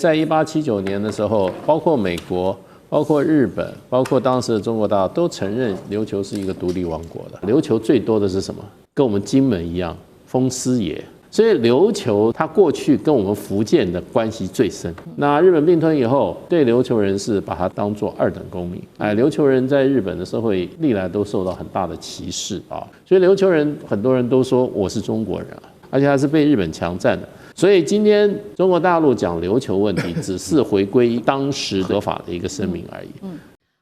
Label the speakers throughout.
Speaker 1: 在1879年的时候，包括美国、包括日本、包括当时的中国大陆都承认琉球是一个独立王国的。琉球最多的是什么？跟我们金门一样，封师爷。所以琉球它过去跟我们福建的关系最深。那日本并吞以后，对琉球人是把它当作二等公民。琉球人在日本的社会历来都受到很大的歧视啊。所以琉球人很多人都说我是中国人啊，而且他是被日本强占的。所以今天中国大陆讲琉球问题，只是回归当时合法的一个声明而已。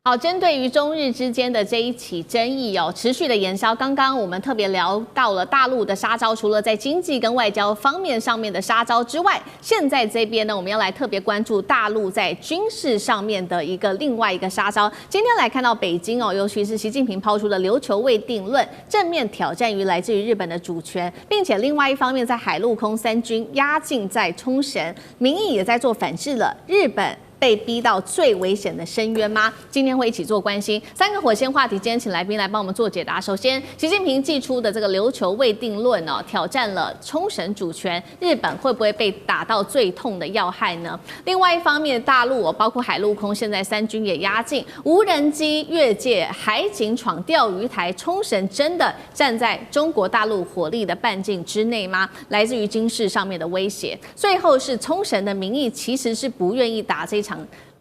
Speaker 2: 好，针对于中日之间的这一起争议持续的延烧。刚刚我们特别聊到了大陆的杀招，除了在经济跟外交方面上面的杀招之外，现在这边呢，我们要来特别关注大陆在军事上面的另外一个杀招。今天来看到北京尤其是习近平抛出的琉球未定论，正面挑战于来自于日本的主权，并且另外一方面在海陆空三军压境在冲绳，民意也在做反制了。日本被逼到最危险的深渊吗？今天会一起做关心3个火线话题。今天请来宾来帮我们做解答。首先，习近平祭出的这个琉球未定论挑战了冲绳主权，日本会不会被打到最痛的要害呢？另外一方面，大陆包括海陆空现在三军也压境，无人机越界，海警闯钓鱼台，冲绳真的站在中国大陆火力的半径之内吗？来自于军事上面的威胁。最后是冲绳的民意其实是不愿意打这场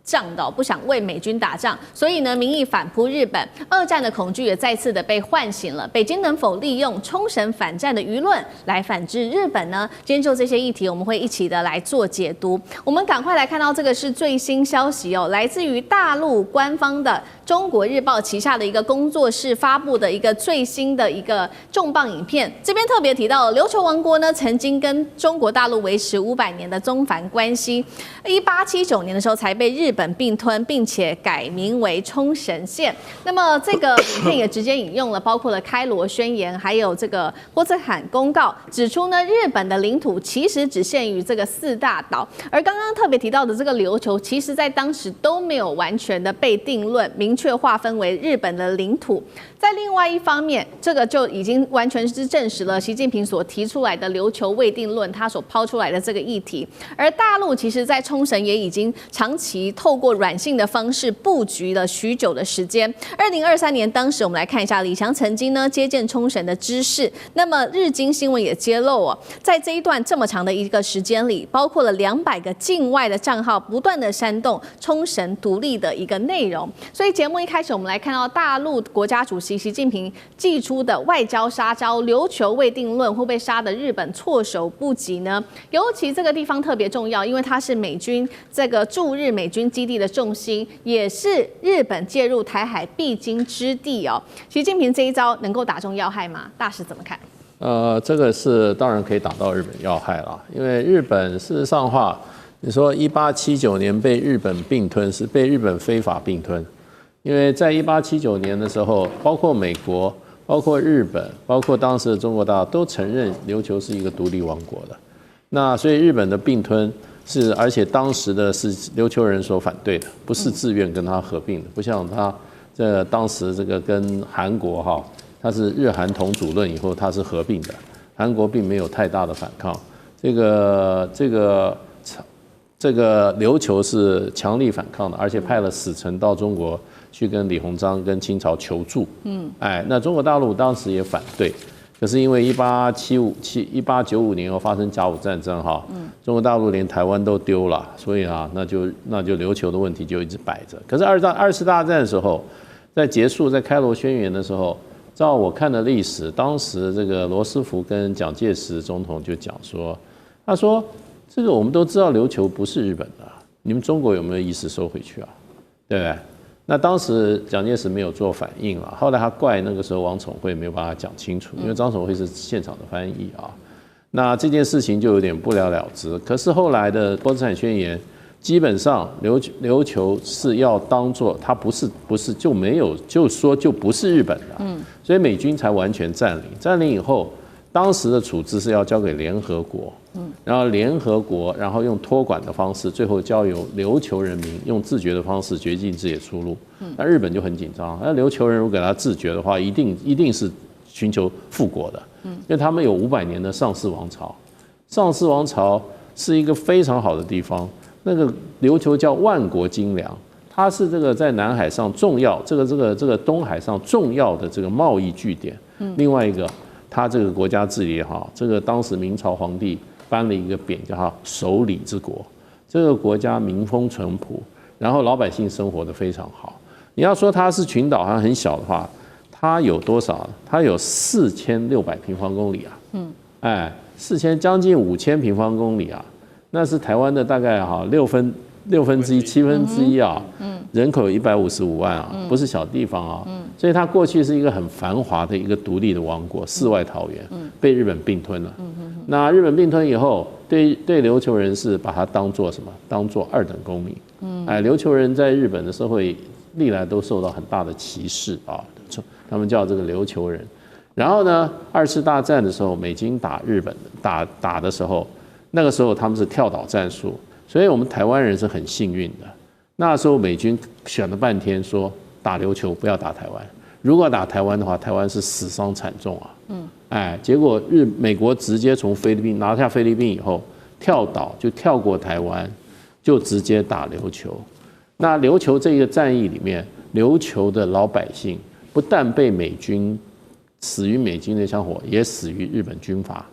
Speaker 2: 仗的，不想为美军打仗，所以呢，民意反扑日本，二战的恐惧也再次的被唤醒了。北京能否利用冲绳反战的舆论来反制日本呢？今天就这些议题，我们会一起的来做解读。我们赶快来看到这个是最新消息来自于大陆官方的中国日报旗下的一个工作室发布的一个最新的一个重磅影片。这边特别提到，琉球王国呢曾经跟中国大陆维持500年的宗藩关系，1879年的时候才被日本并吞，并且改名为冲绳县。那么这个影片也直接引用了包括了开罗宣言，还有这个波茨坦公告，指出呢日本的领土其实只限于这个4大岛，而刚刚特别提到的这个琉球，其实在当时都没有完全的被定论，明确划分为日本的领土。在另外一方面，这个就已经完全是证实了习近平所提出来的琉球未定论，他所抛出来的这个议题。而大陆其实在冲绳也已经长期透过软性的方式布局了许久的时间。2023年，当时我们来看一下李强曾经呢接见冲绳的知识。那么日经新闻也揭露在这一段这么长的一个时间里，包括了200个境外的账号不断的煽动冲绳独立的一个内容。所以节目一开始，我们来看到大陆国家主席习近平祭出的外交杀招，琉球未定论会被杀的日本措手不及呢？尤其这个地方特别重要，因为它是美军这个驻日美军基地的重心，也是日本介入台海必经之地习近平这一招能够打中要害吗？大使怎么看？
Speaker 1: 这个是当然可以打到日本要害了，因为日本事实上的话，你说1879年被日本并吞是被日本非法并吞，因为在1879年的时候，包括美国、包括日本、包括当时的中国大陆都承认琉球是一个独立王国的。那所以日本的并吞是，而且当时的是琉球人所反对的，不是自愿跟他合并的，不像他当时这个跟韩国他是日韩同主论以后他是合并的，韩国并没有太大的反抗。这个琉球是强力反抗的，而且派了使臣到中国去跟李鸿章跟清朝求助。那中国大陆当时也反对，可是因为1895年又发生甲午战争中国大陆连台湾都丢了，所以那就琉球的问题就一直摆着。可是二次大战的时候，在开罗宣言的时候，照我看的历史，当时这个罗斯福跟蒋介石总统就讲说，他说这个我们都知道琉球不是日本的，你们中国有没有意思收回去啊？对不对？那当时蒋介石没有做反应了，后来他怪那个时候王宠惠没有把他讲清楚，因为张宠惠是现场的翻译那这件事情就有点不了了之。可是后来的波茨坦宣言，基本上琉球是要当作它不是就没有就说就不是日本的，所以美军才完全占领以后，当时的处置是要交给联合国，然后联合国然后用托管的方式，最后交由琉球人民用自决的方式决定自己的出路。那日本就很紧张，那琉球人如果给他自决的话，一定是寻求复国的，因为他们有500年的上世王朝，上世王朝是一个非常好的地方，那个琉球叫万国金粮，它是这个在南海上重要，这个东海上重要的这个贸易据点。另外一个，它这个国家治理也好，这个当时明朝皇帝颁了一个匾，叫它守礼之国。这个国家民风淳朴，然后老百姓生活得非常好。你要说它是群岛，好像很小的话，它有多少？它有4600平方公里啊，将近5000平方公里啊，那是台湾的大概六分之一、1/7啊，人口有155万啊，不是小地方啊，所以它过去是一个很繁华的一个独立的王国，世外桃源，被日本并吞了。那日本并吞以后，对琉球人是把它当作什么？当作2等公民。琉球人在日本的社会历来都受到很大的歧视啊，他们叫这个琉球人。然后呢，2次大战的时候，美军打日本打的时候，那个时候他们是跳岛战术，所以我们台湾人是很幸运的。那时候美军选了半天，说打琉球不要打台湾，如果打台湾的话，台湾是死伤惨重啊。结果美国直接从菲律宾拿下菲律宾以后，跳岛就跳过台湾，就直接打琉球。那琉球这个战役里面，琉球的老百姓不但被美军死于美军的枪火，也死于日本军阀。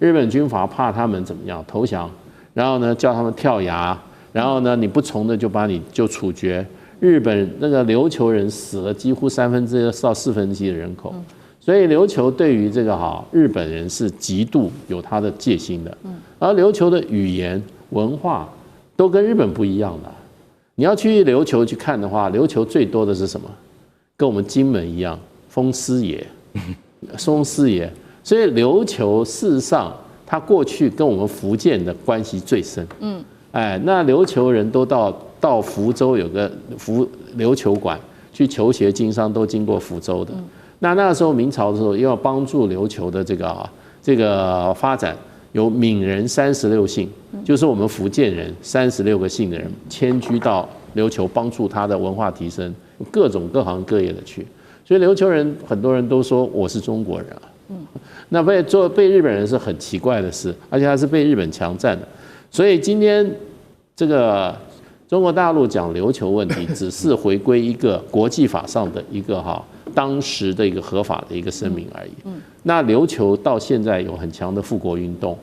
Speaker 1: 日本军阀怕他们怎么样投降，然后呢叫他们跳崖，然后呢你不从的就把你就处决。日本那个琉球人死了几乎1/3到1/4的人口。所以琉球对于这个日本人是极度有他的戒心的，而琉球的语言文化都跟日本不一样的。你要去琉球去看的话，琉球最多的是什么？跟我们金门一样，风师爷、松师爷。所以琉球事实上，它过去跟我们福建的关系最深。那琉球人都到福州有个琉球馆去求学经商，都经过福州的。那个时候明朝的时候，要帮助琉球的这个发展，有闽人36姓，就是我们福建人36个姓的人迁居到琉球，帮助他的文化提升，各种各行各业的去。所以琉球人很多人都说我是中国人啊。那被日本人是很奇怪的事，而且他是被日本强占的。所以今天这个中国大陆讲琉球问题，只是回归一个国际法上的一个当时的一个合法的一个声明而已。那琉球到现在有很强的复国运动，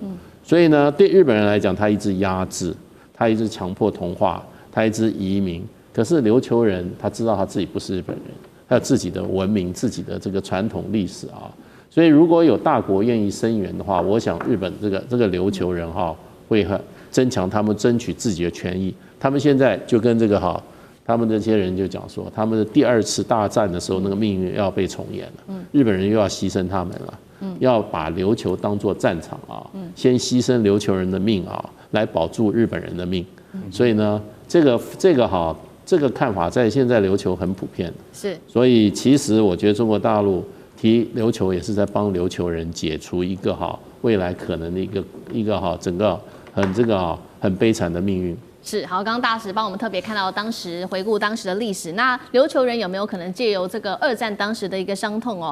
Speaker 1: 所以呢，对日本人来讲，他一直压制，他一直强迫同化，他一直移民。可是琉球人他知道他自己不是日本人，他有自己的文明、自己的这个传统历史啊。所以如果有大国愿意声援的话，我想日本这个琉球人会增强他们争取自己的权益。他们现在就跟他们这些人就讲说，他们的第2次大战的时候，那个命运要被重演了。日本人又要牺牲他们了，要把琉球当作战场啊，先牺牲琉球人的命啊，来保住日本人的命。所以呢，这个看法在现在琉球很普遍。
Speaker 2: 是。所
Speaker 1: 以其实我觉得中国大陆提琉球也是在帮琉球人解除一个未来可能的一个整个很悲惨的命运。
Speaker 2: 是好，刚刚大使帮我们特别看到回顾当时的历史。那琉球人有没有可能借由这个2战当时的一个伤痛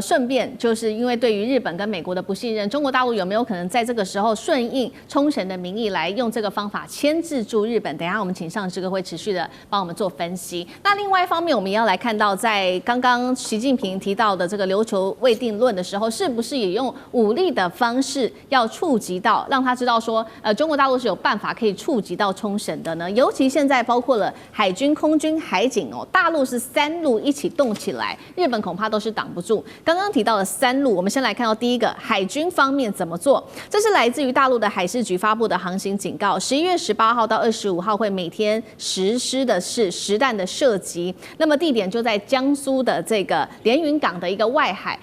Speaker 2: 顺便就是因为对于日本跟美国的不信任，中国大陆有没有可能在这个时候顺应冲绳的民意来用这个方法牵制住日本？等一下我们请上志哥会持续的帮我们做分析。那另外一方面，我们也要来看到，在刚刚习近平提到的这个琉球未定论的时候，是不是也用武力的方式要触及到，让他知道说，中国大陆是有办法可以触及到冲绳的呢？尤其现在包括了海军、空军、海警大陆是3路一起动起来，日本恐怕都是挡不住。刚刚提到了3路，我们先来看到第一个，海军方面怎么做？这是来自于大陆的海事局发布的航行警告，11月18号到25号会每天实施的是实弹的射击，那么地点就在江苏的这个连云港的一个外海。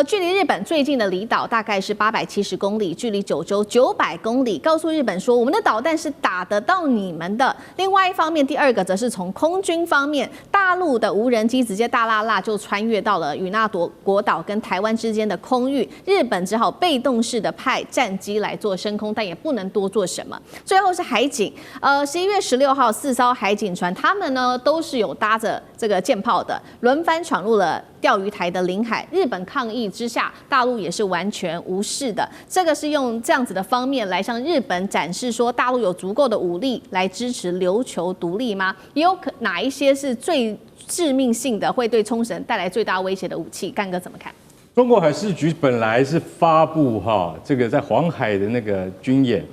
Speaker 2: 距离日本最近的离岛大概是870公里，距离九州900公里。告诉日本说，我们的导弹是打得到你们的。另外一方面，第2个则是从空军方面，大陆的无人机直接大辣辣就穿越到了与那国岛跟台湾之间的空域，日本只好被动式的派战机来做升空，但也不能多做什么。最后是海警，11月16号4艘海警船，他们呢都是有搭着这个舰炮的，轮番闯入了钓鱼台的领海，日本抗议之下，大陆也是完全无视的。这个是用这样子的方面来向日本展示说，大陆有足够的武力来支持琉球独立吗？也有哪一些是最致命性的，会对冲绳带来最大威胁的武器？干哥怎么看？
Speaker 3: 中国海事局本来是发布这个在黄海的那个军演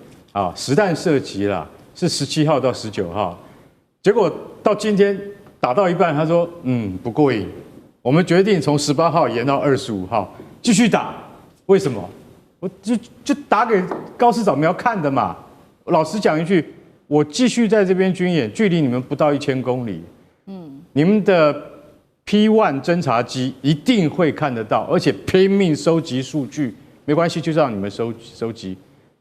Speaker 3: 实弹射击啦，是17号到19号，结果到今天打到一半，他说不过瘾，我们决定从18号延到25号继续打。为什么？我就打给高市早苗看的嘛。老实讲一句，我继续在这边军演，距离你们不到1000公里，你们的 P1 侦察机一定会看得到，而且拼命收集数据，没关系，就让你们收集。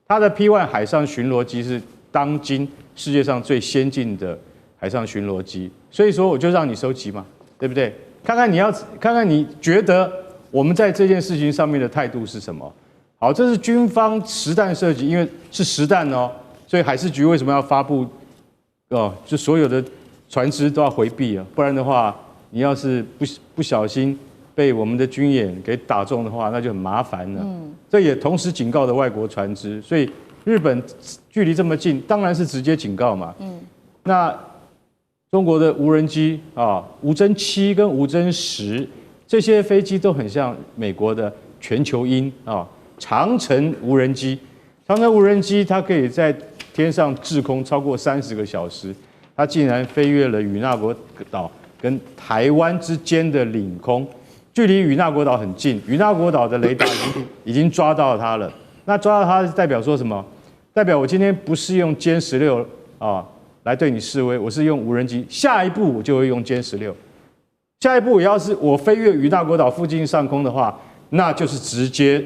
Speaker 3: 它的 P1 海上巡逻机是当今世界上最先进的海上巡逻机，所以说我就让你收集嘛，对不对？看看你觉得我们在这件事情上面的态度是什么？好，这是军方实弹射击，因为是实弹哦，所以海事局为什么要发布就所有的船只都要回避啊，不然的话，你要是不小心被我们的军演给打中的话，那就很麻烦了。这也同时警告的外国船只，所以日本距离这么近，当然是直接警告嘛。那中国的无人机无侦7跟无侦10这些飞机都很像美国的全球鹰长程无人机。长程无人机它可以在天上滞空超过30个小时，它竟然飞越了与那国岛跟台湾之间的领空，距离与那国岛很近，与那国岛的雷达已经抓到它了。那抓到它代表说什么？代表我今天不是用歼16来对你示威，我是用无人机。下一步我就会用歼16。下一步要是我飞越与那国岛附近上空的话，那就是直接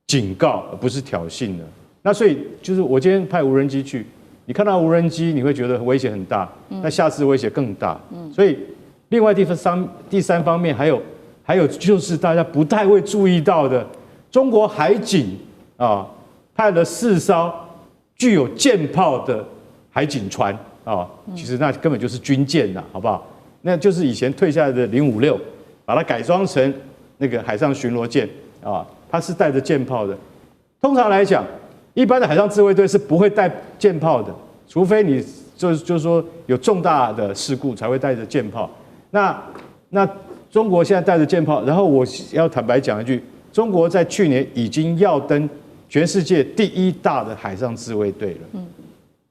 Speaker 3: 警告，而不是挑衅了。那所以就是我今天派无人机去。你看到无人机，你会觉得威胁很大，那下次威胁更大。所以，另外第三方面还有就是大家不太会注意到的，中国海警派了4艘具有舰炮的海警船其实那根本就是军舰呐，好不好？那就是以前退下来的056，把它改装成那个海上巡逻舰它是带着舰炮的。通常来讲，一般的海上自卫队是不会带舰炮的，除非你就是说有重大的事故才会带着舰炮。那中国现在带着舰炮，然后我要坦白讲一句，中国在去年已经要登全世界第1大的海上自卫队了，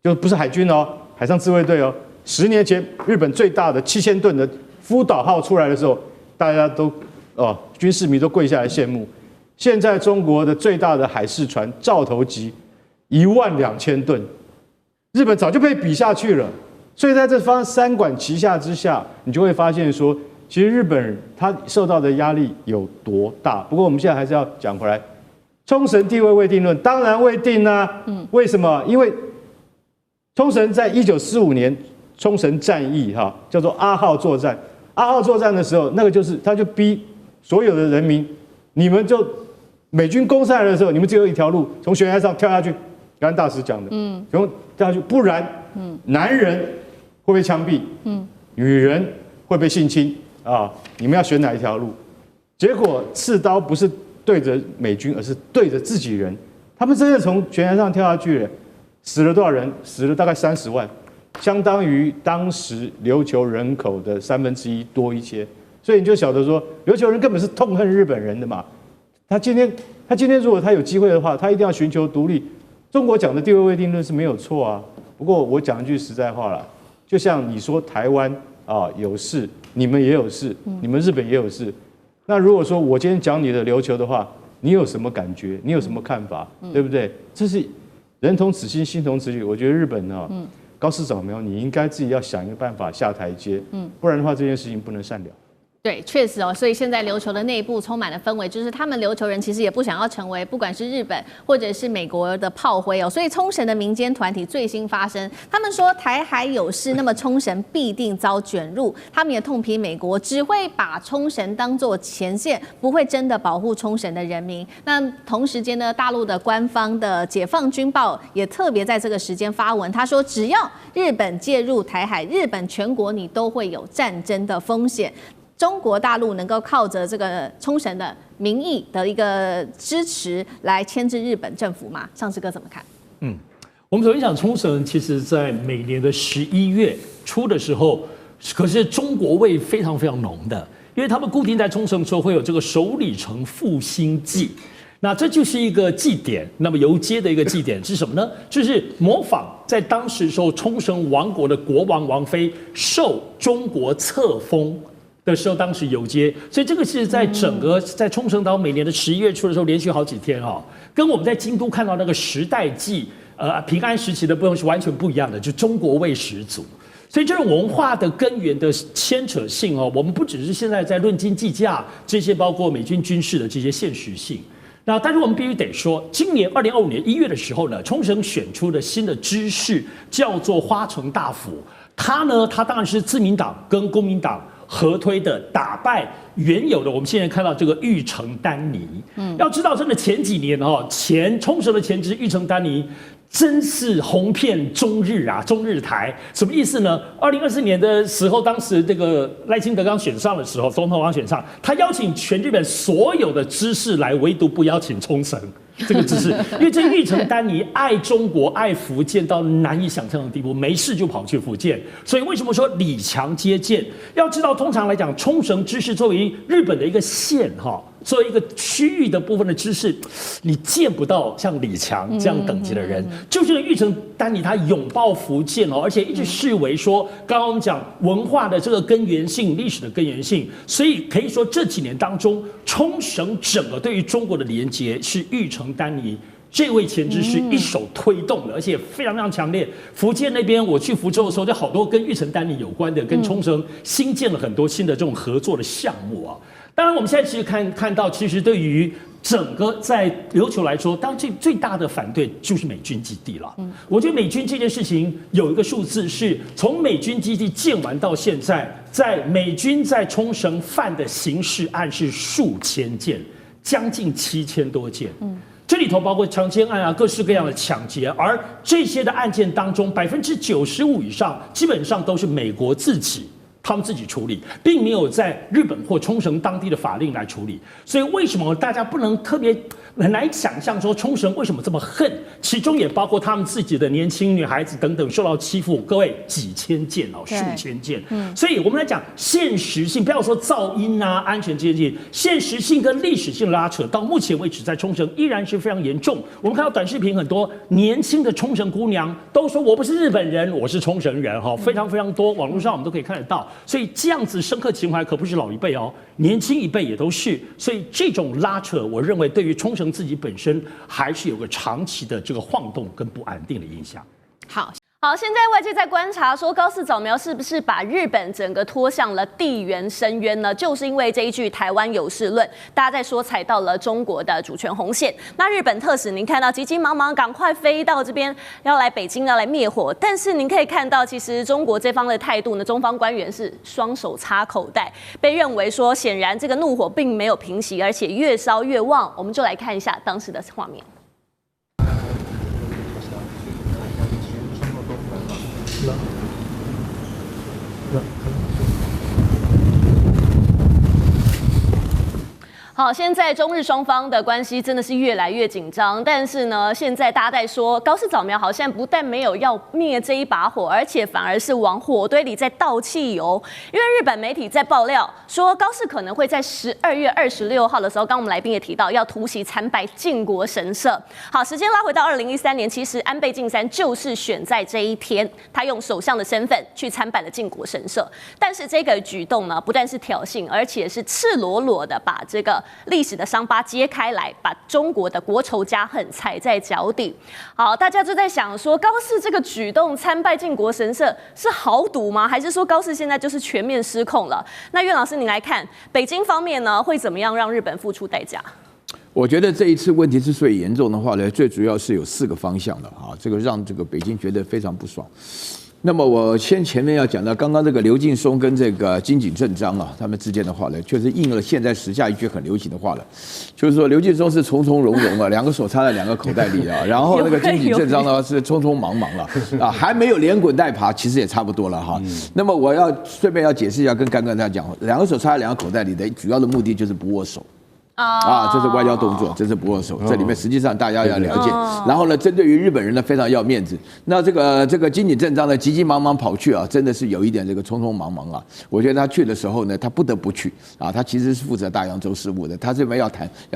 Speaker 3: 就不是海军海上自卫队10年前日本最大的7000吨的福岛号出来的时候，大家都军事迷都跪下来羡慕。现在中国的最大的海事船兆头级12000吨，日本早就被比下去了。所以在这三管齐下之下，你就会发现说，其实日本人他受到的压力有多大。不过我们现在还是要讲回来，冲绳地位未定论，当然未定啊。为什么？因为冲绳在1945年冲绳战役叫做阿号作战。阿号作战的时候，那个就是他就逼所有的人民，你们就美军攻上来的时候，你们只有一条路，从悬崖上跳下去。刚刚大使讲的，从跳下去，不然，男人会被枪毙，女人会被性侵你们要选哪一条路？结果刺刀不是对着美军，而是对着自己人。他们真的从悬崖上跳下去了，死了多少人？死了大概30万，相当于当时琉球人口的1/3多一些。所以你就晓得说，琉球人根本是痛恨日本人的嘛。他今天如果他有机会的话，他一定要寻求独立。中国讲的地位未定论是没有错啊。不过我讲一句实在话啦，就像你说台湾有事，你们也有事，你们日本也有事。那如果说我今天讲你的琉球的话，你有什么感觉？你有什么看法？对不对？这是人同此心，心同此理。我觉得日本高市早苗，你应该自己要想一个办法下台阶，不然的话这件事情不能善了。
Speaker 2: 对，确实所以现在琉球的内部充满了氛围，就是他们琉球人其实也不想要成为不管是日本或者是美国的炮灰所以冲绳的民间团体最新发声，他们说台海有事，那么冲绳必定遭卷入。他们也痛批美国只会把冲绳当作前线，不会真的保护冲绳的人民。那同时间呢，大陆的官方的解放军报也特别在这个时间发文，他说只要日本介入台海，日本全国你都会有战争的风险。中国大陆能够靠着这个冲绳的民意的一个支持来牵制日本政府吗？上次哥怎么看？
Speaker 4: 我们首先讲冲绳，其实在每年的11月初的时候，可是中国味非常非常浓的，因为他们固定在冲绳的时候会有这个首里城复兴祭。那这就是一个祭典，那么游街的一个祭典是什么呢？就是模仿在当时时候冲绳王国的国王王妃受中国册封的时候，当时游街，所以这个是在整个在冲绳岛每年的11月初的时候，连续好几天跟我们在京都看到那个时代祭平安时期的部分是完全不一样的，就中国味十足。所以这种文化的根源的牵扯性我们不只是现在在论斤计价这些，包括美军军事的这些现实性。那但是我们必须得说，今年2025年1月的时候呢，冲绳选出了新的知事，叫做花城大辅。他当然是自民党跟公民党合推的，打败原有的我们现在看到这个玉城丹尼。要知道，真的前几年冲绳的前知玉城丹尼真是红遍中日台。什么意思呢？2024年的时候，当时这个赖清德刚选上的时候，总统刚选上，他邀请全日本所有的知事来，唯独不邀请冲绳这个知识，因为这玉城丹尼爱中国、爱福建到难以想象的地步，没事就跑去福建。所以为什么说李强接见？要知道，通常来讲，冲绳知识作为日本的一个县作为一个区域的部分的知识，你见不到像李强这样等级的人。就是玉城丹尼他拥抱福建而且一直视为说，刚刚我们讲文化的这个根源性、历史的根源性，所以可以说这几年当中，冲绳整个对于中国的连结是玉城丹尼这位前知识一手推动的，而且非常非常强烈。福建那边我去福州的时候，就好多跟玉城丹尼有关的，跟冲绳新建了很多新的这种合作的项目当然，我们现在其实看到，其实对于整个在琉球来说，当然最大的反对就是美军基地了。我觉得美军这件事情有一个数字是，从美军基地建完到现在，在美军在冲绳犯的刑事案是数千件，将近7000多件。这里头包括强奸案各式各样的抢劫，而这些的案件当中，95%以上基本上都是美国他们自己处理，并没有在日本或冲绳当地的法令来处理。所以为什么大家不能很难想象说冲绳为什么这么恨？其中也包括他们自己的年轻女孩子等等受到欺负，各位几千件数千件。所以我们来讲现实性，不要说噪音安全这些事情，现实性跟历史性拉扯，到目前为止在冲绳依然是非常严重。我们看到短视频，很多年轻的冲绳姑娘都说我不是日本人，我是冲绳人非常非常多，网络上我们都可以看得到。所以这样子深刻情怀可不是老一辈年轻一辈也都是。所以这种拉扯，我认为对于冲绳自己本身还是有个长期的这个晃动跟不安定的影响。
Speaker 2: 好，现在外界在观察说，高市早苗是不是把日本整个拖向了地缘深渊呢？就是因为这一句台湾有事论，大家在说踩到了中国的主权红线。那日本特使您看到急急忙忙赶快飞到这边，要来北京要来灭火，但是您可以看到，其实中国这方的态度呢，中方官员是双手插口袋，被认为说显然这个怒火并没有平息，而且越烧越旺。我们就来看一下当时的画面。好，现在中日双方的关系真的是越来越紧张，但是呢，现在大家在说高市早苗好像不但没有要灭这一把火，而且反而是往火堆里在倒汽油。因为日本媒体在爆料说，高市可能会在12月26号的时候，刚我们来宾也提到要突袭参拜靖国神社。好，时间拉回到2013年，其实安倍晋三就是选在这一天，他用首相的身份去参拜了靖国神社。但是这个举动呢，不但是挑衅，而且是赤裸裸的把这个历史的伤疤揭开来，把中国的国仇家恨踩在脚底。好，大家就在想说，高市这个举动参拜靖国神社是豪赌吗？还是说高市现在就是全面失控了？那苑老师，你来看北京方面呢，会怎么样让日本付出代价？
Speaker 5: 我觉得这一次问题之所以严重的话呢，最主要是有4个方向的这个让这个北京觉得非常不爽。那么我前面要讲到，刚刚这个刘劲松跟这个金井正章啊，他们之间的话呢，确实应了现在时下一句很流行的话了，就是说刘劲松是从从容容啊，两个手插在两个口袋里啊，然后那个金井正章呢是匆匆忙忙了啊，还没有连滚带爬，其实也差不多了哈。那么我要顺便要解释一下，跟刚刚他讲，两个手插在两个口袋里的主要的目的就是不握手。这是外交动作，这是不握手。这里面实际上大家要了解。然后呢，针对于日本人呢，非常要面子。那这个金井正章呢，急急忙忙跑去啊，真的是有一点这个匆匆忙忙啊。我觉得他去的时候呢，他不得不去啊。他其实是负责大洋洲事务的，他这边要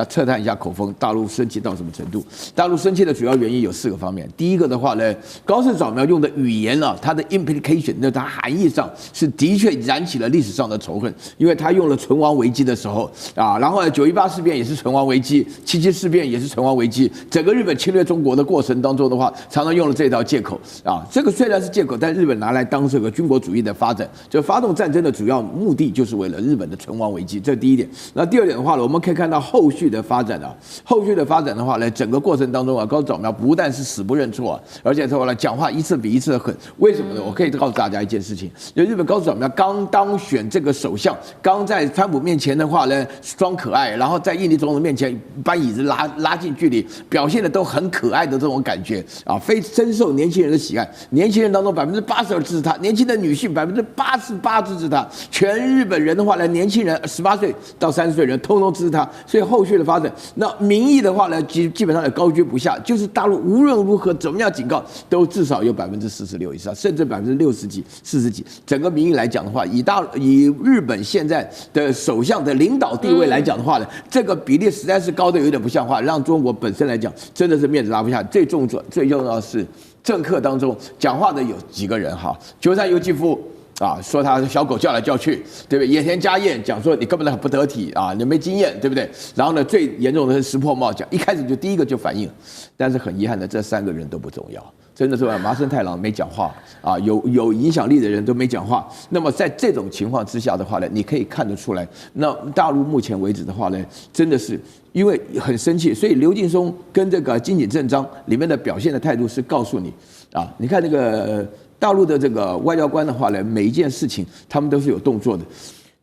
Speaker 5: 测探一下口风，大陆生气到什么程度？大陆生气的主要原因有4个方面。第一个的话呢，高市早苗用的语言啊，它的 implication， 那它含义上是的确燃起了历史上的仇恨，因为他用了存亡危机的时候啊，然后呢918事变也是存亡危机，77事变也是存亡危机。整个日本侵略中国的过程当中的话，常常用了这条借口啊。这个虽然是借口，但日本拿来当这个军国主义的发展，就发动战争的主要目的就是为了日本的存亡危机。这是第一点。那第二点的话呢，我们可以看到后续的发展啊，后续的发展的话呢，整个过程当中啊，高市早苗不但是死不认错，而且后来讲话一次比一次的狠。为什么呢？我可以告诉大家一件事情，就日本高市早苗刚当选这个首相，刚在川普面前的话呢装可爱，然后在印尼总统面前把椅子拉近距离，表现的都很可爱的这种感觉啊，非深受年轻人的喜爱。年轻人当中82%支持他，年轻的女性88%支持他，全日本人的话呢，年轻人18岁到30岁人通通支持他。所以后续的发展，那民意的话呢，基本上也高居不下，就是大陆无论如何怎么样警告，都至少有46%以上，甚至60几、40几。整个民意来讲的话，以日本现在的首相的领导地位来讲的话呢，这个比例实在是高的有点不像话，让中国本身来讲真的是面子拉不下。最重要的是政客当中讲话的有几个人哈，鸠山由纪夫啊，说他小狗叫来叫去，对不对？野田佳彦讲说你根本很不得体啊，你没经验，对不对？然后呢，最严重的是石破茂讲，一开始就第一个就反应，但是很遗憾的，这3个人都不重要。真的是麻生太郎没讲话啊，有影响力的人都没讲话。那么在这种情况之下的话呢，你可以看得出来，那大陆目前为止的话呢，真的是因为很生气，所以刘劲松跟这个金井正章里面的表现的态度是告诉你啊，你看这个大陆的这个外交官的话呢，每一件事情他们都是有动作的。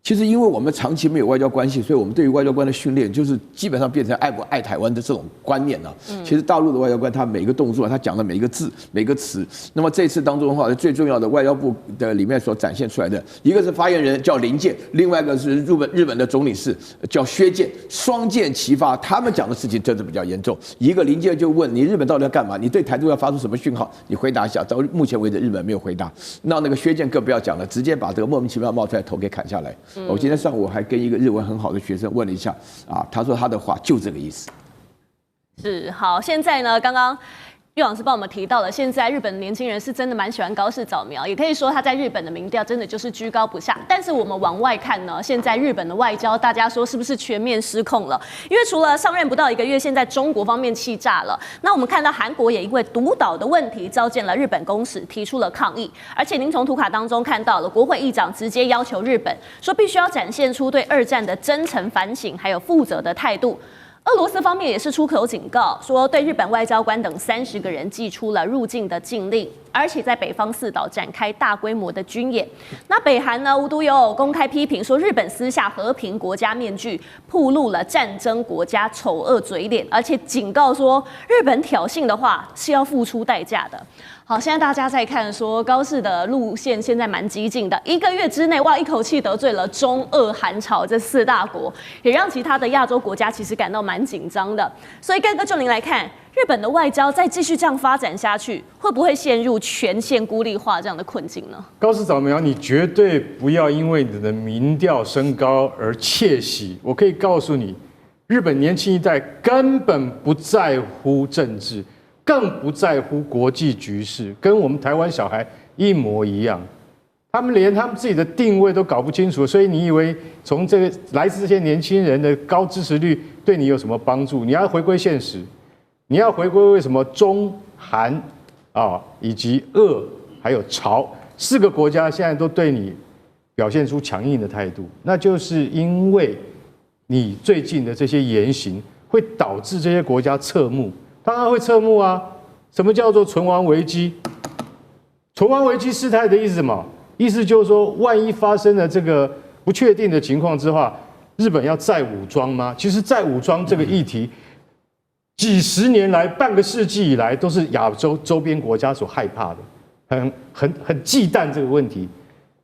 Speaker 5: 其实，因为我们长期没有外交关系，所以我们对于外交官的训练，就是基本上变成爱不爱台湾的这种观念了。其实大陆的外交官，他每一个动作，他讲的每一个字、每个词，那么这一次当中的话，最重要的外交部的里面所展现出来的，一个是发言人叫林健，另外一个是日本的总领事叫薛健，双剑齐发，他们讲的事情真的比较严重。一个林健就问你日本到底要干嘛？你对台独要发出什么讯号？你回答一下。到目前为止，日本没有回答。那个薛健更不要讲了，直接把这个莫名其妙冒出来头给砍下来。我今天上午还跟一个日文很好的学生问了一下啊，他说他的话就这个意思。
Speaker 6: 是好，现在呢，刚刚岳老师帮我们提到了，现在日本的年轻人是真的蛮喜欢高市早苗，也可以说他在日本的民调真的就是居高不下。但是我们往外看呢，现在日本的外交，大家说是不是全面失控了？因为除了上任不到1个月，现在中国方面气炸了。那我们看到韩国也因为独岛的问题召见了日本公使，提出了抗议。而且您从图卡当中看到了，国会议长直接要求日本说，必须要展现出对2战的真诚反省，还有负责的态度。俄罗斯方面也是出口警告，说对日本外交官等30个人寄出了入境的禁令，而且在北方4岛展开大规模的军演。那北韩呢，无独有偶公开批评说，日本撕下和平国家面具，暴露了战争国家丑恶嘴脸，而且警告说，日本挑衅的话是要付出代价的。好，现在大家在看说高市的路线现在蛮激进的，1个月之内哇，一口气得罪了中俄韩朝这4大国，也让其他的亚洲国家其实感到蛮紧张的。所以，盖哥就您来看，日本的外交再继续这样发展下去，会不会陷入全线孤立化这样的困境呢？
Speaker 3: 高市早苗，你绝对不要因为你的民调升高而窃喜。我可以告诉你，日本年轻一代根本不在乎政治。更不在乎国际局势，跟我们台湾小孩一模一样。他们连他们自己的定位都搞不清楚，所以你以为从这个来自这些年轻人的高支持率对你有什么帮助？你要回归现实，你要回归为什么中韩以及俄还有朝4个国家现在都对你表现出强硬的态度，那就是因为你最近的这些言行会导致这些国家侧目。当然会侧目啊！什么叫做存亡危机？存亡危机事态的意思是什么？意思就是说，万一发生了这个不确定的情况之下，日本要再武装吗？其实再武装这个议题，几十年来、半个世纪以来，都是亚洲周边国家所害怕的，很忌惮这个问题。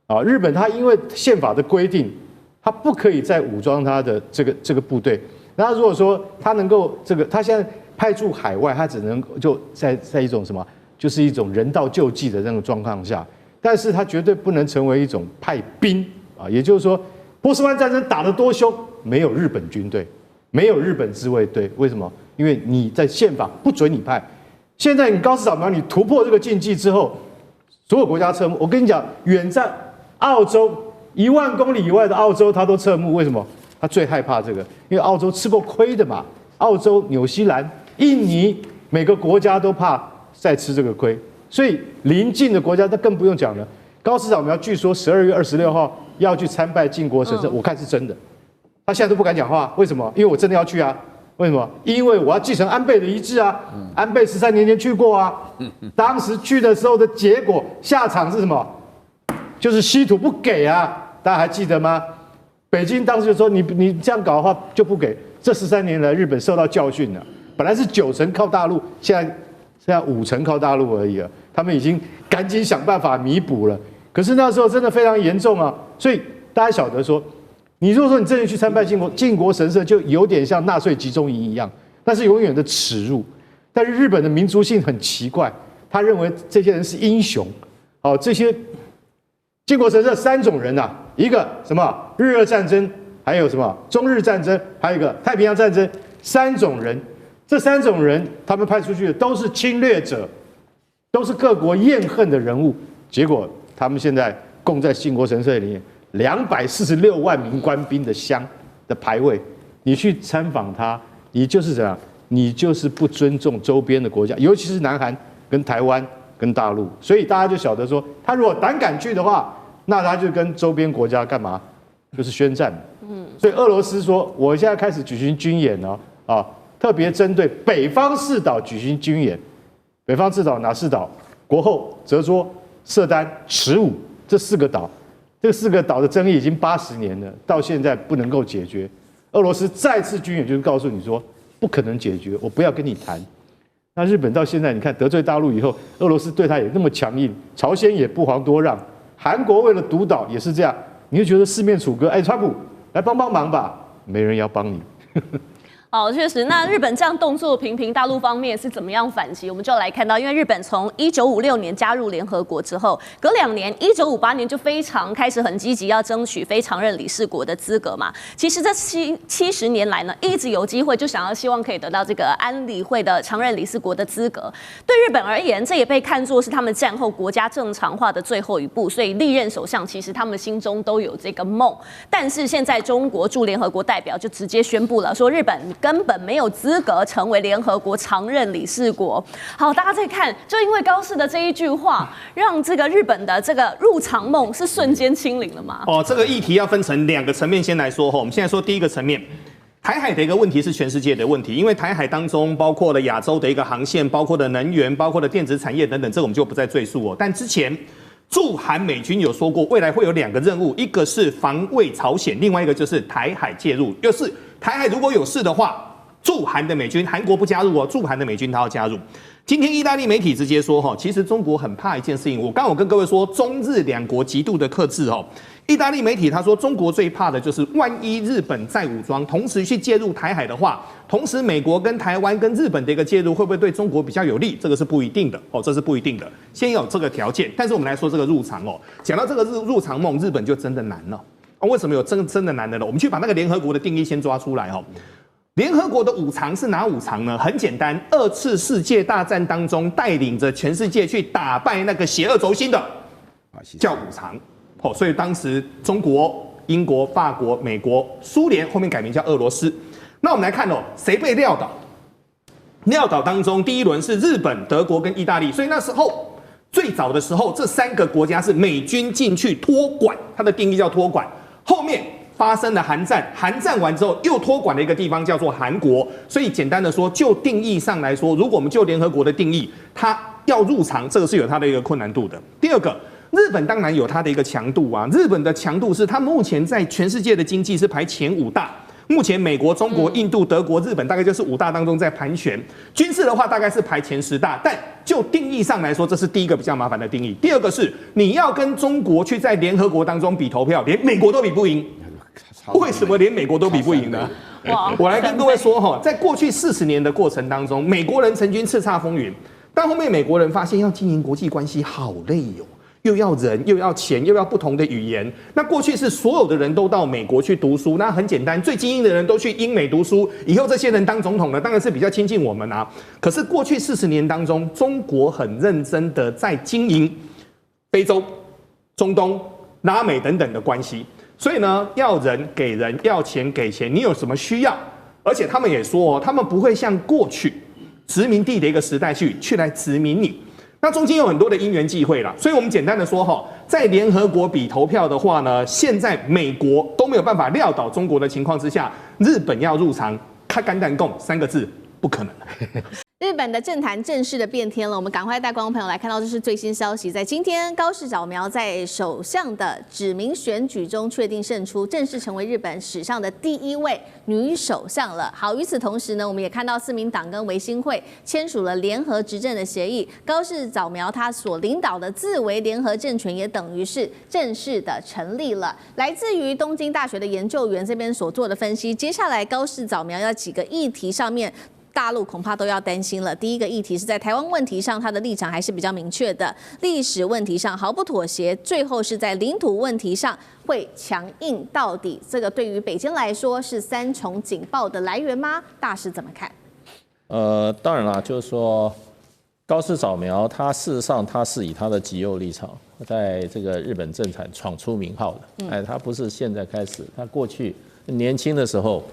Speaker 3: 啊，日本它因为宪法的规定，它不可以再武装它的这个部队。那如果说它能够它现在派驻海外，它只能就在一种什么，就是一种人道救济的那种状况下，但是它绝对不能成为一种派兵啊，也就是说，波斯湾战争打得多凶，没有日本军队，没有日本自卫队，为什么？因为你在宪法不准你派。现在你高市早苗你突破这个禁忌之后，所有国家侧目。我跟你讲，远在澳洲1万公里以外的澳洲，他都侧目，为什么？他最害怕这个，因为澳洲吃过亏的嘛。澳洲、纽西兰、印尼，每个国家都怕再吃这个亏，所以邻近的国家他更不用讲了。高市早苗据说12月26号要去参拜靖国神社，我看是真的。他现在都不敢讲话，为什么？因为我真的要去啊。为什么？因为我要继承安倍的遗志啊。安倍13年前去过啊，当时去的时候的结果下场是什么？就是稀土不给啊，大家还记得吗？北京当时就说你这样搞的话就不给。这13年来，日本受到教训了，本来是90%靠大陆，现在5%靠大陆而已了。他们已经赶紧想办法弥补了。可是那时候真的非常严重啊，所以大家晓得说，你如果说你真的去参拜靖国神社，就有点像纳粹集中营一样，那是永远的耻辱。但是日本的民族性很奇怪，他认为这些人是英雄。哦，这些靖国神社3种人啊，一个什么日俄战争，还有什么中日战争，还有一个太平洋战争，3种人。这3种人他们派出去的都是侵略者，都是各国厌恨的人物。结果他们现在供在靖国神社里面246万名官兵的香的牌位，你去参访他，你就是怎样？你就是不尊重周边的国家，尤其是南韩、跟台湾、跟大陆。所以大家就晓得说，他如果胆敢去的话，那他就跟周边国家干嘛？就是宣战。所以俄罗斯说，我现在开始举行军演了啊，特别针对北方四岛举行军演。北方四岛哪4岛？国后、泽捉、色丹、池武这4个岛。这4个岛的争议已经80年了，到现在不能够解决。俄罗斯再次军演就是告诉你说，不可能解决，我不要跟你谈。那日本到现在，你看得罪大陆以后，俄罗斯对他也那么强硬，朝鲜也不遑多让，韩国为了独岛也是这样，你就觉得四面楚歌，哎，川普来帮忙吧，没人要帮你。
Speaker 6: 好，确实，那日本这样动作频频，大陆方面是怎么样反击？我们就来看到，因为日本从1956年加入联合国之后，隔2年，1958年就非常开始很积极要争取非常任理事国的资格嘛。其实这70年来呢，一直有机会就想要希望可以得到这个安理会的常任理事国的资格。对日本而言，这也被看作是他们战后国家正常化的最后一步。所以历任首相其实他们心中都有这个梦。但是现在中国驻联合国代表就直接宣布了，说日本根本没有资格成为联合国常任理事国。好，大家再看，就因为高市的这一句话，让这个日本的这个入常梦是瞬间清零了吗？
Speaker 7: 哦，这个议题要分成2个层面先来说哈。我们现在说第一个层面，台海的一个问题是全世界的问题，因为台海当中包括了亚洲的一个航线，包括的能源，包括的电子产业等等，这个我们就不再赘述哦。但之前驻韩美军有说过，未来会有2个任务，一个是防卫朝鲜，另外一个就是台海介入，就是台海如果有事的话，驻韩的美军，韩国不加入哦，驻韩的美军他要加入。今天意大利媒体直接说哈，其实中国很怕一件事情。我刚跟各位说，中日2国极度的克制哦。意大利媒体他说，中国最怕的就是万一日本再武装，同时去介入台海的话，同时美国跟台湾跟日本的一个介入，会不会对中国比较有利？这个是不一定的哦，这是不一定的。先有这个条件，但是我们来说这个入常哦，讲到这个入常梦，日本就真的难了。为什么有真的难的呢？我们去把那个联合国的定义先抓出来哦。联合国的5常是哪5常呢？很简单，2次世界大战当中带领着全世界去打败那个邪恶轴心的，叫5常。哦，所以当时中国、英国、法国、美国、苏联后面改名叫俄罗斯。那我们来看哦，谁被撂倒？撂倒当中，第一轮是日本、德国跟意大利。所以那时候最早的时候，这3个国家是美军进去托管，它的定义叫托管。后面发生了韩战，韩战完之后又托管了一个地方叫做韩国，所以简单的说，就定义上来说，如果我们就联合国的定义，它要入场，这个是有它的一个困难度的。第二个，日本当然有它的一个强度啊，日本的强度是它目前在全世界的经济是排前5大。目前美国、中国、印度、德国、日本大概就是5大当中在盘旋。军事的话大概是排前10大，但就定义上来说，这是第一个比较麻烦的定义。第二个是你要跟中国去在联合国当中比投票，连美国都比不赢。为什么连美国都比不赢呢？我来跟各位说哈，在过去40年的过程当中，美国人曾经叱咤风云，但后面美国人发现要经营国际关系好累哟。又要人，又要钱，又要不同的语言。那过去是所有的人都到美国去读书，那很简单，最精英的人都去英美读书，以后这些人当总统了，当然是比较亲近我们啊。可是过去40年当中，中国很认真的在经营非洲、中东、拉美等等的关系，所以呢，要人给人，要钱给钱，你有什么需要？而且他们也说，他们不会像过去殖民地的一个时代去来殖民你。那中间有很多的因缘际会啦，所以我们简单的说哈，在联合国比投票的话呢，现在美国都没有办法撂倒中国的情况之下，日本要入场，开干蛋供3个字不可能。
Speaker 2: 日本的政坛正式的变天了，我们赶快带观众朋友来看到这是最新消息，在今天高市早苗在首相的指名选举中确定胜出，正式成为日本史上的第1位女首相了。好，与此同时呢，我们也看到自民党跟维新会签署了联合执政的协议，高市早苗他所领导的自维联合政权也等于是正式的成立了。来自于东京大学的研究员这边所做的分析，接下来高市早苗要几个议题上面，大陆恐怕都要担心了。第一个议题是在台湾问题上，他的立场还是比较明确的；历史问题上毫不妥协；最后是在领土问题上会强硬到底。这个对于北京来说是3重警报的来源吗？大师怎么看？
Speaker 1: 当然啦，就是说高市早苗，他事实上他是以他的极右立场，在这个日本政坛闯出名号的。他不是现在开始，他过去年轻的时候。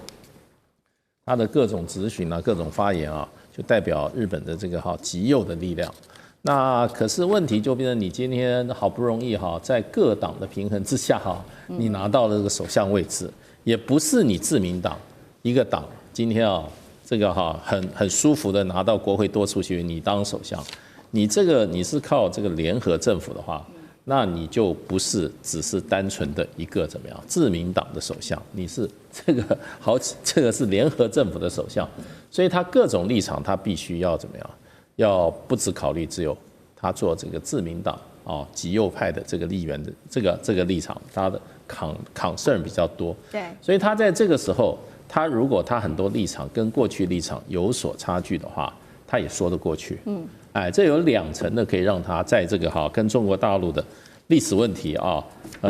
Speaker 1: 他的各种质询啊，各种发言啊，就代表日本的这个极右的力量。那可是问题就变成你今天好不容易在各党的平衡之下你拿到了这个首相位置，也不是你自民党一个党今天这个很舒服的拿到国会多数席位，你当首相，你是靠这个联合政府的话。那你就不是只是单纯的一个怎么样自民党的首相，你是这个是联合政府的首相，所以他各种立场他必须要怎么样，要不只考虑只有他做这个自民党极右派的这个议员的这个立场，他的concern比较多，
Speaker 2: 对，
Speaker 1: 所以他在这个时候，他如果他很多立场跟过去立场有所差距的话，他也说得过去，这有2层的可以让他在这个跟中国大陆的历史问题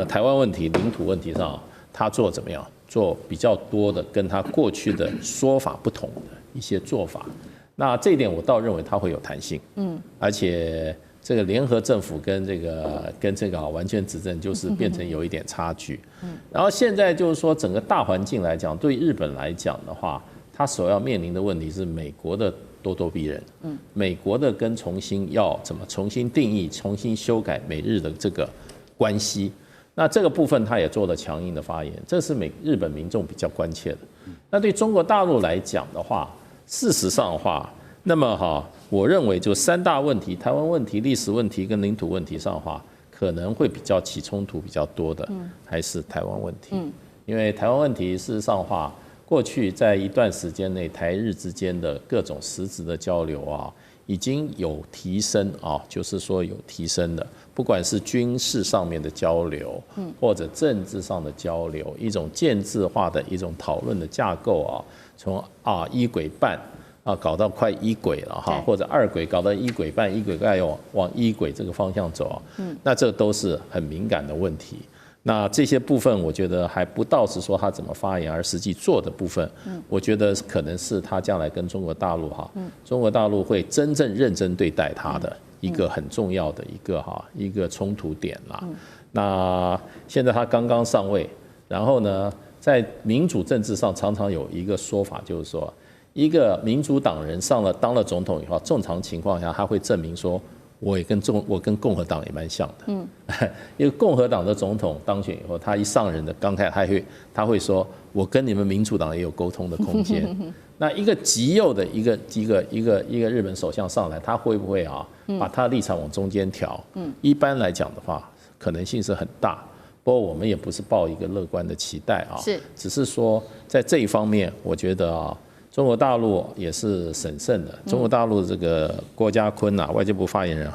Speaker 1: 台湾问题、领土问题上，他做怎么样？做比较多的跟他过去的说法不同的一些做法。那这一点我倒认为他会有弹性，而且这个联合政府跟这个完全执政就是变成有一点差距。然后现在就是说整个大环境来讲，对日本来讲的话，他所要面临的问题是美国的咄咄逼人，美国的跟要怎么重新定义、重新修改美日的这个关系，那这个部分他也做了强硬的发言，这是日本民众比较关切的。那对中国大陆来讲的话，事实上的话，那么我认为就3大问题：台湾问题、历史问题跟领土问题上的话，可能会比较起冲突比较多的，还是台湾问题。因为台湾问题事实上的话，过去在一段时间内，台日之间的各种实质的交流已经有提升就是说有提升的，不管是军事上面的交流，或者政治上的交流，一种建制化的一种讨论的架构从一轨半搞到快1轨了或者2轨搞到1轨半，1轨半要往1轨这个方向走那这都是很敏感的问题。那这些部分，我觉得还不到是说他怎么发言，而实际做的部分，我觉得可能是他将来跟中国大陆中国大陆会真正认真对待他的一个很重要的一个冲突点啦。那现在他刚刚上位，然后呢，在民主政治上常常有一个说法，就是说，一个民主党人当了总统以后，正常情况下他会证明说。我跟共和党也蛮像的，因为共和党的总统当选以后，他一上任的刚开始他会说，我跟你们民主党也有沟通的空间。那一个极右的一个日本首相上来，他会不会把他的立场往中间调？一般来讲的话，可能性是很大。不过我们也不是抱一个乐观的期待只是说在这一方面，我觉得中国大陆也是审慎的。中国大陆这个郭家坤外交部发言人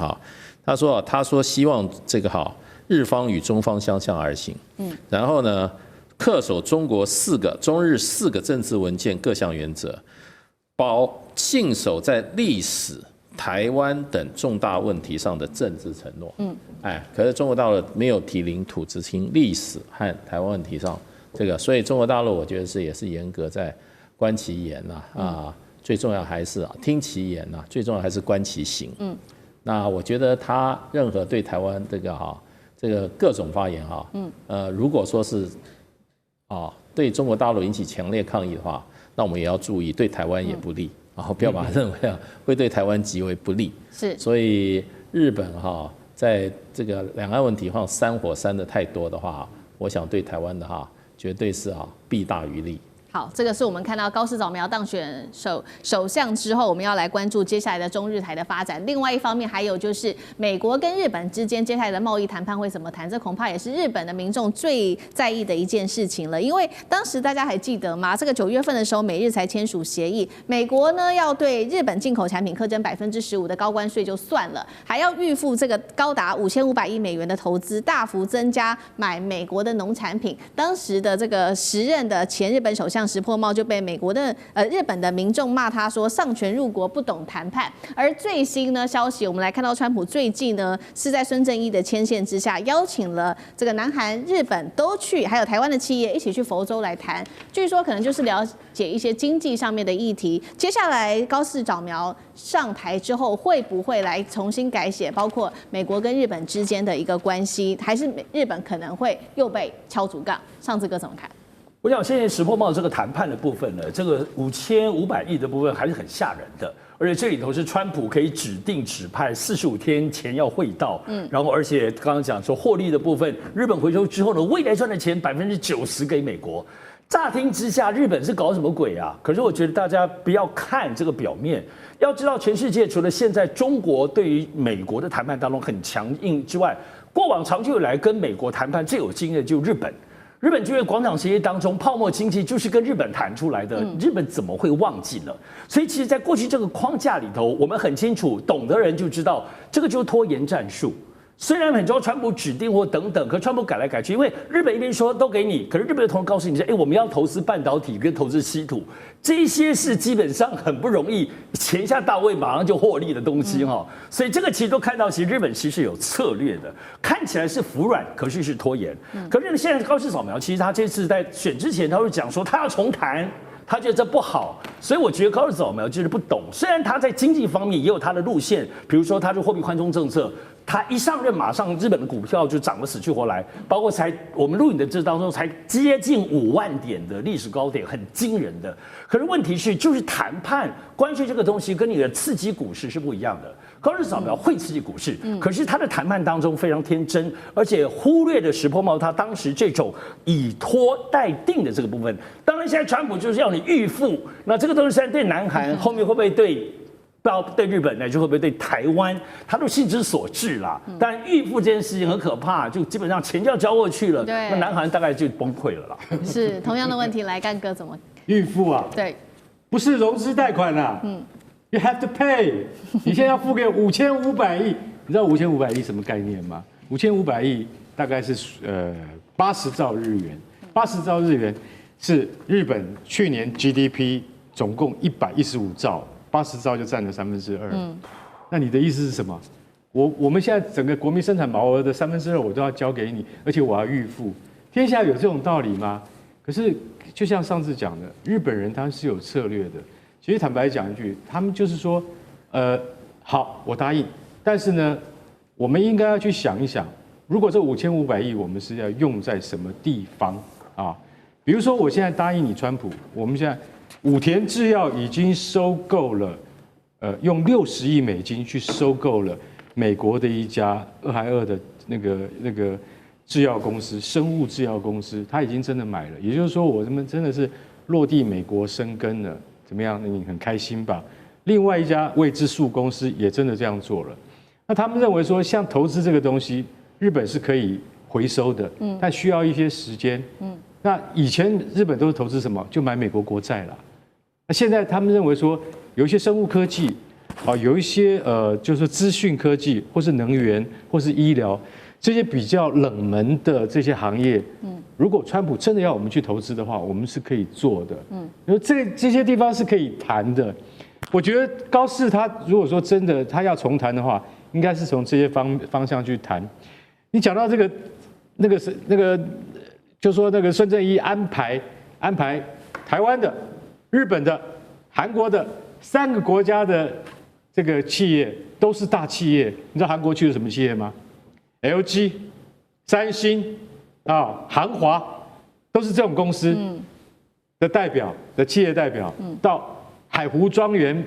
Speaker 1: 他说希望这个日方与中方相向而行，然后呢，恪守中日4个政治文件各项原则，信守在历史、台湾等重大问题上的政治承诺。可是中国大陆没有提领土之亲、历史和台湾问题上这个，所以中国大陆我觉得也是严格在观其言最重要还是听其言最重要还是观其行。那我觉得他任何对台湾这个各种发言如果说是对中国大陆引起强烈抗议的话，那我们也要注意对台湾也不利，不要把它认为会对台湾极为不利。所以日本在这个两岸问题上煽火煽得太多的话，我想对台湾的绝对是弊大于利。
Speaker 2: 好，这个是我们看到高市早苗当选首相之后，我们要来关注接下来的中日台的发展。另外一方面，还有就是美国跟日本之间接下来的贸易谈判会怎么谈，这恐怕也是日本的民众最在意的一件事情了。因为当时大家还记得吗？这个9月份的时候，美日才签署协议，美国呢要对日本进口产品课征15%的高关税就算了，还要预付这个高达5500亿美元的投资，大幅增加买美国的农产品。当时的这个时任的前日本首相石破茂就被日本的民众骂他说上权入国不懂谈判。而最新呢消息，我们来看到川普最近呢是在孙正义的牵线之下，邀请了这个南韩、日本都去，还有台湾的企业一起去佛州来谈，据说可能就是了解一些经济上面的议题。接下来高市早苗上台之后，会不会来重新改写包括美国跟日本之间的一个关系，还是日本可能会又被敲竹杠？上次哥怎么看？
Speaker 4: 我想现在石破茂这个谈判的部分呢，这个5500亿的部分还是很吓人的，而且这里头是川普可以指派45天前要汇到，然后而且刚刚讲说获利的部分，日本回收之后呢，未来赚的钱90%给美国。乍听之下，日本是搞什么鬼啊？可是我觉得大家不要看这个表面，要知道全世界除了现在中国对于美国的谈判当中很强硬之外，过往长久以来跟美国谈判最有经验的就是日本。日本就业广场协议当中，泡沫经济就是跟日本谈出来的，日本怎么会忘记了？所以其实，在过去这个框架里头，我们很清楚，懂的人就知道，这个就是拖延战术。虽然很多川普指定或等等，可川普改来改去，因为日本一边说都给你，可是日本的同事告诉你说，我们要投资半导体跟投资稀土，这些是基本上很不容易钱下到位马上就获利的东西所以这个其实都看到，其实日本其实有策略的，看起来是服软，可是拖延。可是现在高市早苗，其实他这次在选之前，他会讲说他要重谈。他觉得这不好，所以我觉得高市早苗就是不懂。虽然他在经济方面也有他的路线，比如说他是货币宽松政策，他一上任马上日本的股票就涨得死去活来，包括我们录影的这当中才接近5万点的历史高点，很惊人的。可是问题是，就是谈判关税这个东西跟你的刺激股市是不一样的。高市早苗会刺激股市，可是他的谈判当中非常天真，而且忽略了石破茂他当时这种以拖待定的这个部分。当然，现在川普就是要你预付，那这个东西现在对南韩后面会不会对日本呢？就会不会对台湾？他都心之所至啦。但预付这件事情很可怕，就基本上钱就要交过去了，那南韩大概就崩溃了啦。
Speaker 2: 是同样的问题，来干哥怎么
Speaker 3: 预付啊？
Speaker 2: 对，
Speaker 3: 不是融资贷款啦。You have to pay， 你现在要付给5500亿，你知道5500亿什么概念吗？5500亿大概是80兆日元，80兆日元是日本去年 GDP 总共115兆，80兆就占了2/3。那你的意思是什么？我们现在整个国民生产毛额的2/3我都要交给你，而且我要预付，天下有这种道理吗？可是就像上次讲的，日本人他是有策略的。其实坦白讲一句，他们就是说，好，我答应，但是呢，我们应该要去想一想，如果这5500亿我们是要用在什么地方啊？比如说，我现在答应你，川普，我们现在武田制药已经收购了，用60亿美金去收购了美国的一家2还2的那个制药公司，生物制药公司，他已经真的买了，也就是说，我们真的是落地美国生根了。怎么样？你很开心吧？另外一家未知数公司也真的这样做了。那他们认为说，像投资这个东西，日本是可以回收的，但需要一些时间。那以前日本都是投资什么？就买美国国债啦。那现在他们认为说，有一些生物科技，有一些就是资讯科技，或是能源，或是医疗，这些比较冷门的这些行业，如果川普真的要我们去投资的话，我们是可以做的。因为这些地方是可以谈的。我觉得高市他如果说真的他要重谈的话，应该是从这些方向去谈。你讲到这个那个，就说那个孙正义安排台湾的、日本的、韩国的3个国家的这个企业都是大企业。你知道韩国去了什么企业吗？LG、三星韩华都是这种公司的代表的企业代表，到海湖庄园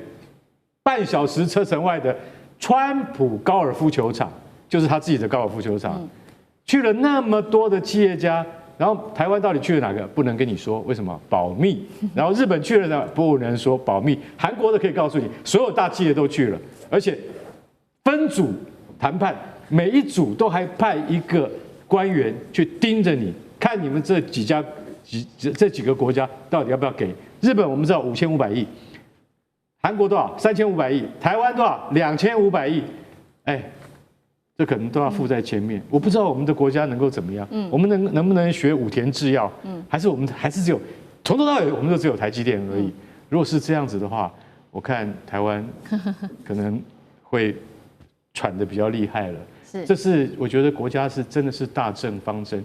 Speaker 3: 半小时车程外的川普高尔夫球场，就是他自己的高尔夫球场，去了那么多的企业家，然后台湾到底去了哪个？不能跟你说，为什么？保密。然后日本去了呢？不能说，保密。韩国的可以告诉你，所有大企业都去了，而且分组谈判，每一组都还派一个官员去盯着你，看你们这几个国家到底要不要给。日本我们知道5500亿。韩国多少？3500亿，台湾多少？2500亿，这可能都要附在前面。我不知道我们的国家能够怎么样，我们能不能学武田制药？还是我们还是只有从头到尾我们都只有台积电而已？如果是这样子的话，我看台湾可能会喘得比较厉害了。这是我觉得国家是真的是大政方针，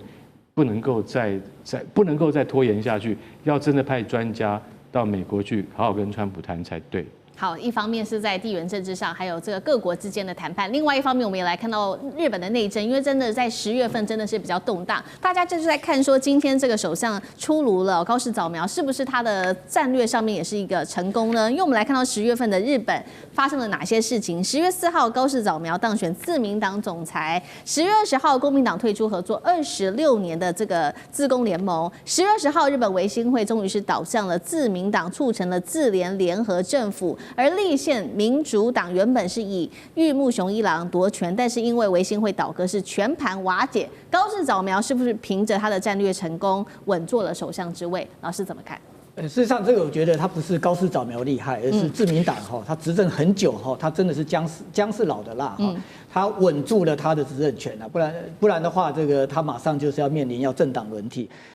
Speaker 3: 不能够再拖延下去，要真的派专家到美国去好好跟川普谈才对。
Speaker 2: 好，一方面是在地缘政治上，还有这个各国之间的谈判；另外一方面，我们也来看到日本的内政，因为真的在10月份真的是比较动荡，大家就是在看说今天这个首相出炉了，高市早苗是不是他的战略上面也是一个成功呢？因为我们来看到10月份的日本发生了哪些事情？10月4号，高市早苗当选自民党总裁；10月20号，公民党退出合作26年的这个自公联盟；10月20号，日本维新会终于是倒向了自民党，促成了自联联合政府。而立宪民主党原本是以玉木雄一郎夺权，但是因为维新会倒戈是全盘瓦解。高市早苗是不是凭着他的战略成功稳坐了首相之位？老师怎么看？
Speaker 8: 事实上，这个我觉得他不是高市早苗厉害，而是自民党他执政很久他真的是姜是老的辣他稳住了他的执政权不然的话，这个他马上就是要面临要政党轮替。